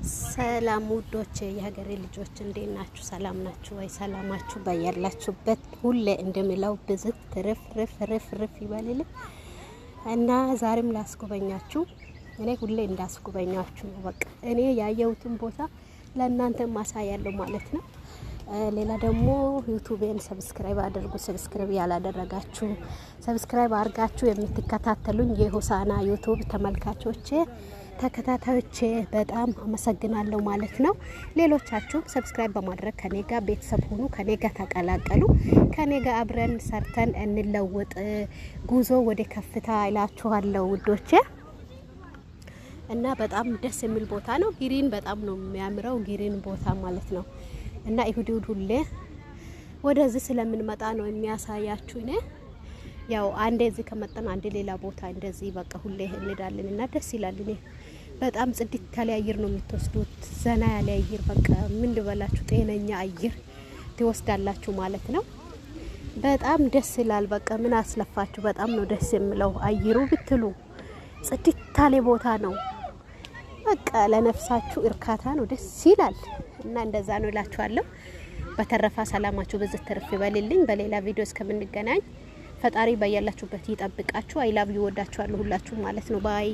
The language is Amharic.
ሰላም ውዶቼ የሀገሬ ልጆች እንዴት ናችሁ? ሰላም ናችሁ ወይ? ሰላማችሁ በያላችሁበት ሁሌ እንደሚለው ብዝት ትርፍ ይበልልኝ እና ዛሬም ላስጎበኛችሁ። እኔ ሁሌ እንዳስጎበኛችሁ ነው። በቃ እኔ ያየሁትን ቦታ ለእናንተ ማሳያለሁ ማለት ነው። ሌላ ደግሞ ዩቲዩብን ሰብስክራይብ አድርጉ። ሰብስክራይብ ያላደረጋችሁ ሰብስክራይብ አድርጋችሁ የምትከታተሉኝ የሆሳና ዩቲዩብ ተመልካቾቼ ተከታታዮቼ በጣም አመሰግናለሁ ማለት ነው። ሌሎቻችሁም ሰብስክራይብ በማድረግ ከኔ ጋር ቤተሰብ ሆኑ፣ ከኔ ጋር ተቀላቀሉ። ከኔ ጋር አብረን ሰርተን እንለወጥ፣ ጉዞ ወደ ከፍታ ይላችኋለሁ ውዶቼ። እና በጣም ደስ የሚል ቦታ ነው። ግሪን በጣም ነው የሚያምረው፣ ግሪን ቦታ ማለት ነው። እና ይሁዲ ሁሌ ወደዚህ ስለምንመጣ ነው የሚያሳያችሁ። እኔ ያው አንዴ እዚህ ከመጣን አንዴ ሌላ ቦታ እንደዚህ በቃ ሁሌ እንሄዳለን እና ደስ ይላል። እኔ በጣም ጽድት ያለ አየር ነው የምትወስዱት፣ ዘና ያለ አየር በቃ ምን ልበላችሁ፣ ጤነኛ አየር ትወስዳላችሁ ማለት ነው። በጣም ደስ ይላል። በቃ ምን አስለፋችሁ፣ በጣም ነው ደስ የሚለው አየሩ ብትሉ፣ ጽድት ያለ ቦታ ነው። በቃ ለነፍሳችሁ እርካታ ነው፣ ደስ ይላል። እና እንደዛ ነው እላችኋለሁ። በተረፈ ሰላማችሁ በዚህ ተርፍ ይበልልኝ። በሌላ ቪዲዮ እስከምንገናኝ ፈጣሪ በያላችሁበት ይጠብቃችሁ። አይ ላቭ ዩ፣ ወዳችኋለሁ ሁላችሁ ማለት ነው። ባይ